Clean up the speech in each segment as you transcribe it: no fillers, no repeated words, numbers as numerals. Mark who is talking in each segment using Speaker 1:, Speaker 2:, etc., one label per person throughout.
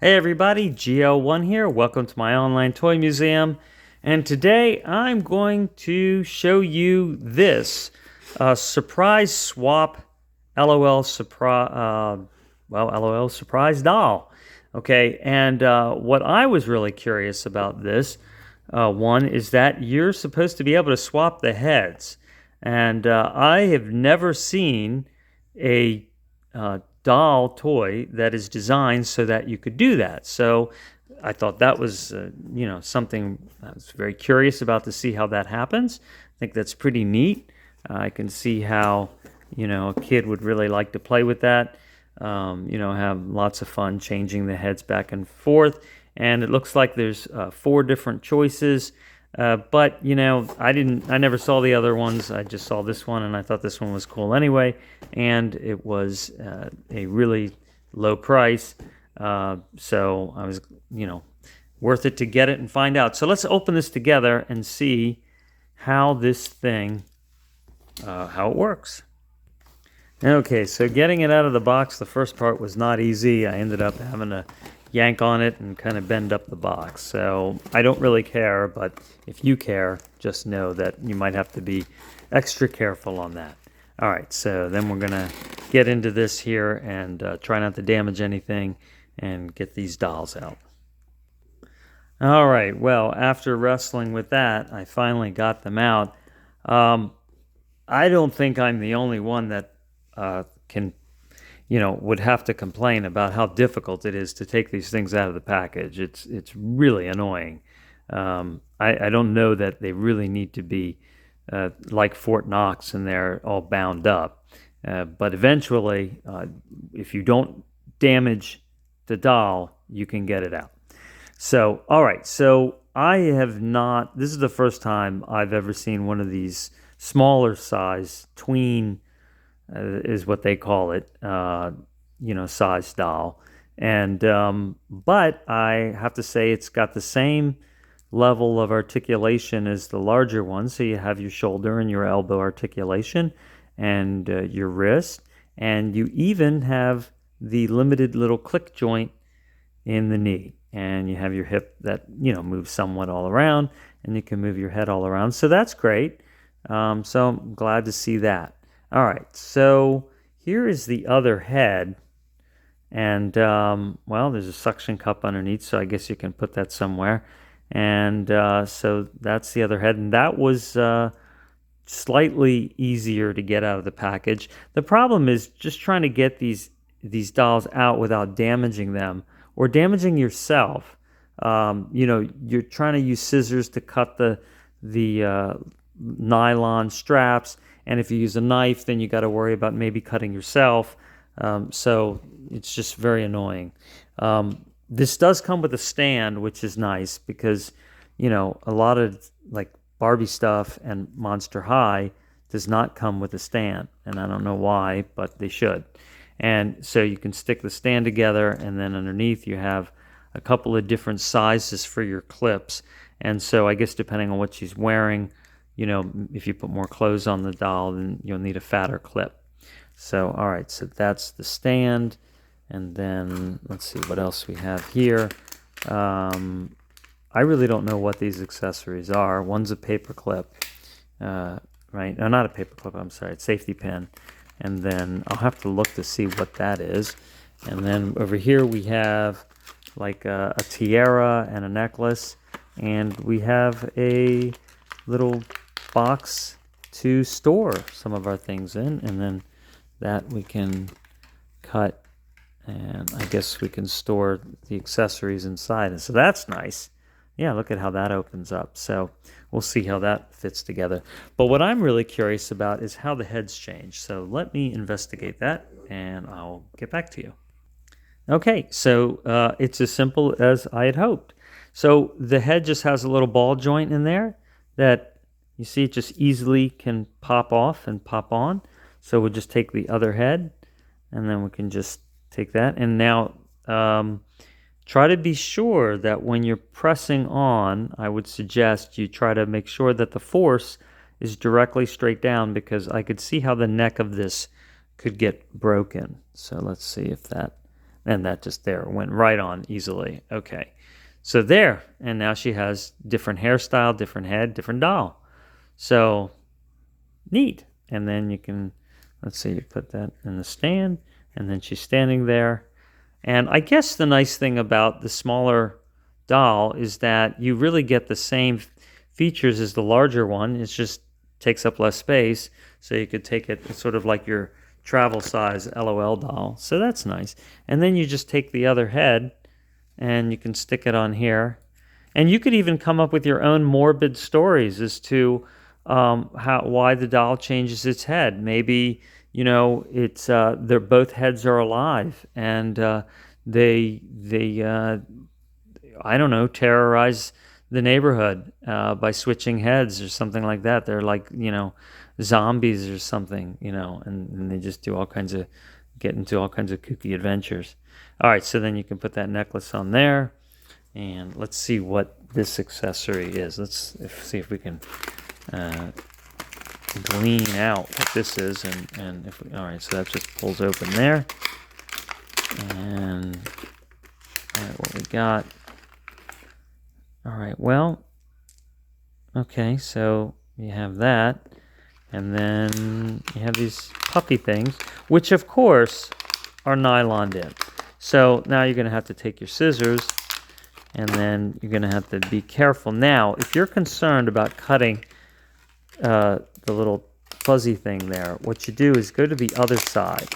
Speaker 1: Hey everybody, GL1 here. Welcome to my online toy museum. And today I'm going to show you this surprise swap LOL surprise doll. Okay, and what I was really curious about this one is that you're supposed to be able to swap the heads. And I have never seen a doll toy that is designed so that you could do that. So I thought that was, something I was very curious about to see how that happens. I think that's pretty neat. I can see how, a kid would really like to play with that. Have lots of fun changing the heads back and forth. And it looks like there's 4 different choices. But I never saw the other ones. I just saw this one, and I thought this one was cool anyway. And it was a really low price, so I was, worth it to get it and find out. So let's open this together and see how this thing, how it works. Okay, so getting it out of the box, the first part was not easy. I ended up having to yank on it and kind of bend up the box. So I don't really care, but if you care, just know that you might have to be extra careful on that. All right, so then we're gonna get into this here and try not to damage anything and get these dolls out. All right, well, after wrestling with that, I finally got them out. I don't think I'm the only one that can, would have to complain about how difficult it is to take these things out of the package. It's really annoying. I don't know that they really need to be like Fort Knox and they're all bound up. But eventually, if you don't damage the doll, you can get it out. So, all right. So I have not, this is the first time I've ever seen one of these smaller size tween is what they call it, size doll. And but I have to say it's got the same level of articulation as the larger one. So you have your shoulder and your elbow articulation and your wrist, and you even have the limited little click joint in the knee, and you have your hip that moves somewhat all around, and you can move your head all around. So that's great. So I'm glad to see that. All right, so here is the other head, and there's a suction cup underneath, so I guess you can put that somewhere. And so that's the other head, and that was slightly easier to get out of the package. The problem is just trying to get these dolls out without damaging them or damaging yourself. You're trying to use scissors to cut the nylon straps. And if you use a knife, then you got to worry about maybe cutting yourself. So it's just very annoying. This does come with a stand, which is nice because, a lot of like Barbie stuff and Monster High does not come with a stand. And I don't know why, but they should. And so you can stick the stand together, and then underneath you have a couple of different sizes for your clips. And so I guess depending on what she's wearing, if you put more clothes on the doll, then you'll need a fatter clip. So, all right, so that's the stand. And then let's see what else we have here. I really don't know what these accessories are. One's a paper clip, right? No, not a paper clip, I'm sorry, it's safety pin. And then I'll have to look to see what that is. And then over here we have like a tiara and a necklace. And we have a little box to store some of our things in, and then that we can cut, and I guess we can store the accessories inside. And so that's nice. Yeah, look at how that opens up. So we'll see how that fits together. But what I'm really curious about is how the heads change. So let me investigate that, and I'll get back to you. Okay, so it's as simple as I had hoped. So the head just has a little ball joint in there that you see it just easily can pop off and pop on. So we'll just take the other head, and then we can just take that. And now try to be sure that when you're pressing on, I would suggest you try to make sure that the force is directly straight down, because I could see how the neck of this could get broken. So let's see if that And that just there went right on easily. Okay. So there. And now she has different hairstyle, different head, different doll. So neat. And then you can, let's see, you put that in the stand, and then she's standing there. And I guess the nice thing about the smaller doll is that you really get the same features as the larger one. It just takes up less space. So you could take it, it's sort of like your travel size LOL doll. So that's nice. And then you just take the other head and you can stick it on here. And you could even come up with your own morbid stories as to why the doll changes its head. Maybe it's they're both heads are alive, and they I don't know, terrorize the neighborhood by switching heads or something like that. They're like zombies or something, and they just do get into all kinds of kooky adventures. All right, so then you can put that necklace on there, and let's see what this accessory is. Let's see if we can glean out what this is, and if we, all right, so that just pulls open there, and all right, what we got. All right, well, okay, so you have that, and then you have these puffy things, which of course are nyloned in. So now you're going to have to take your scissors, and then you're going to have to be careful. Now, if you're concerned about cutting the little fuzzy thing there, what you do is go to the other side,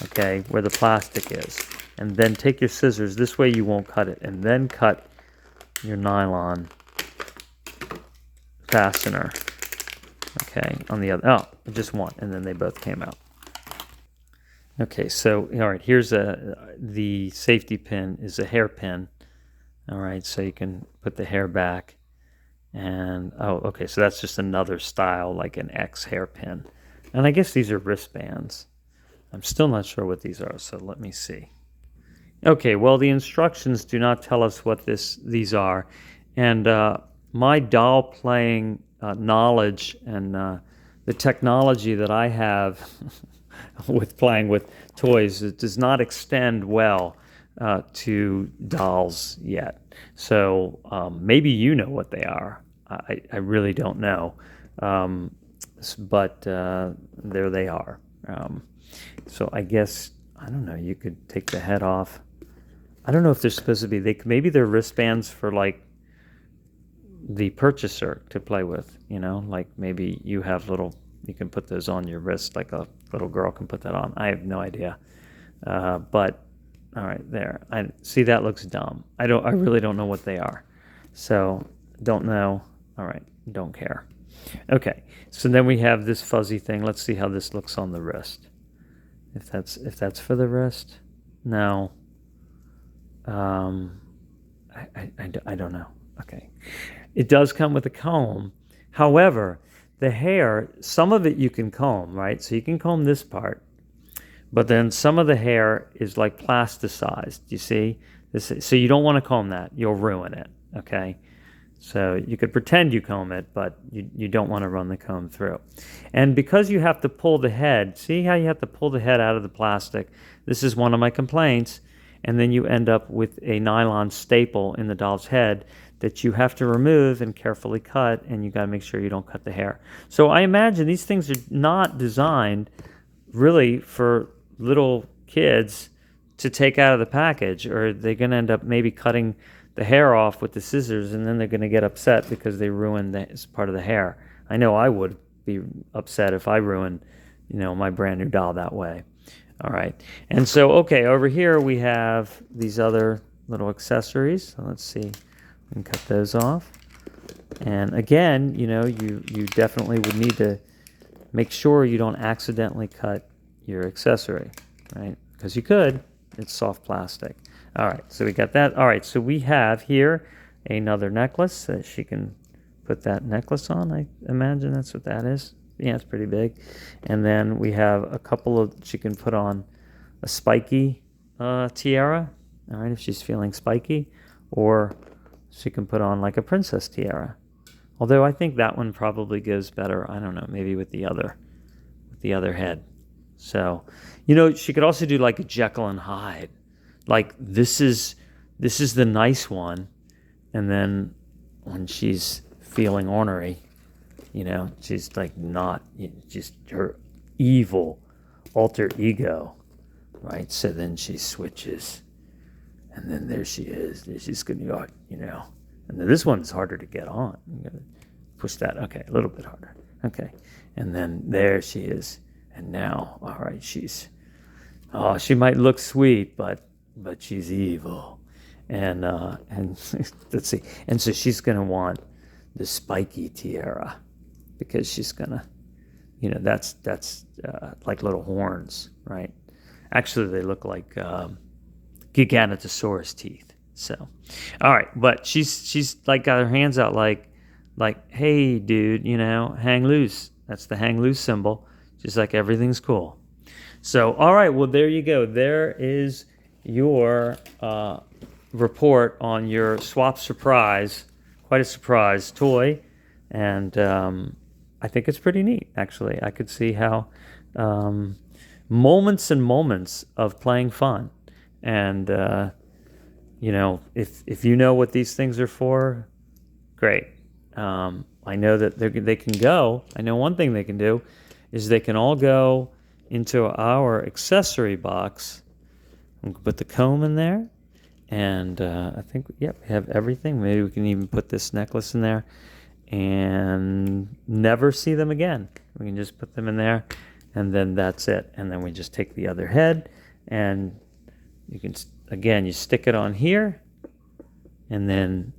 Speaker 1: okay, where the plastic is, and then take your scissors. This way you won't cut it, and then cut your nylon fastener, okay, on the other, just one, and then they both came out. Okay, so, all right, here's the safety pin is a hairpin, all right, so you can put the hair back, and, okay, so that's just another style, like an X hairpin, and I guess these are wristbands. I'm still not sure what these are, so let me see. Okay, well, the instructions do not tell us what these are, and my doll playing knowledge and the technology that I have with playing with toys, it does not extend well to dolls yet. So maybe you know what they are. I really don't know, but there they are. So I guess, I don't know, you could take the head off. I don't know if they're supposed to be, maybe they're wristbands for like the purchaser to play with, like maybe you have you can put those on your wrist, like a little girl can put that on. I have no idea. But all right, there. I see, that looks dumb. I really don't know what they are. So don't know. All right, don't care. Okay, so then we have this fuzzy thing. Let's see how this looks on the wrist. If that's for the wrist, no. I don't know. Okay. It does come with a comb. However, the hair, some of it you can comb, right? So you can comb this part, but then some of the hair is like plasticized, you see? So you don't want to comb that. You'll ruin it, okay? So you could pretend you comb it, but you don't want to run the comb through. And because you have to pull the head, see how you have to pull the head out of the plastic? This is one of my complaints. And then you end up with a nylon staple in the doll's head that you have to remove and carefully cut, and you got to make sure you don't cut the hair. So I imagine these things are not designed really for little kids to take out of the package, or they're going to end up maybe cutting the hair off with the scissors, and then they're going to get upset because they ruined this part of the hair. I know I would be upset if I ruined, my brand new doll that way. All right, and so, okay, over here we have these other little accessories. So let's see, we can cut those off. And again, you definitely would need to make sure you don't accidentally cut your accessory, right? Because you could, it's soft plastic. All right, so we got that. All right, so we have here another necklace that she can put that necklace on. I imagine that's what that is. Yeah, it's pretty big. And then we have a couple of, she can put on a spiky tiara, all right, if she's feeling spiky, or she can put on like a princess tiara. Although I think that one probably goes better, I don't know, maybe with the other head. So, she could also do like a Jekyll and Hyde. like this is the nice one, and then when she's feeling ornery, she's like not just her evil alter ego, right? So then she switches, and then there she is. She's gonna go, and then this one's harder to get on. You gotta push that. Okay, a little bit harder. Okay, and then there she is, and now, all right, she might look sweet, but she's evil, and let's see, and so she's gonna want the spiky tiara because she's gonna, that's like little horns, right? Actually, they look like Giganotosaurus teeth. So, all right, but she's like got her hands out like, hey, dude, hang loose. That's the hang loose symbol. She's like, everything's cool. So, all right, well, there you go. There is your report on your Swap Surprise, quite a surprise toy, and I think it's pretty neat, actually. I could see how moments and moments of playing fun, and if you know what these things are for, great. I know that they can go. I know one thing they can do is they can all go into our accessory box. We can put the comb in there, and I think, we have everything. Maybe we can even put this necklace in there and never see them again. We can just put them in there, and then that's it. And then we just take the other head, and you can, again, you stick it on here, and then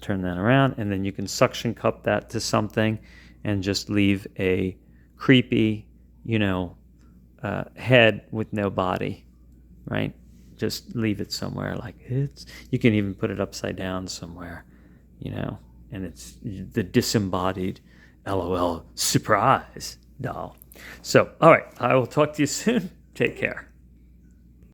Speaker 1: turn that around, and then you can suction cup that to something and just leave a creepy, head with no body, right? Just leave it somewhere you can even put it upside down somewhere, and it's the disembodied LOL surprise doll. So, all right, I will talk to you soon. Take care.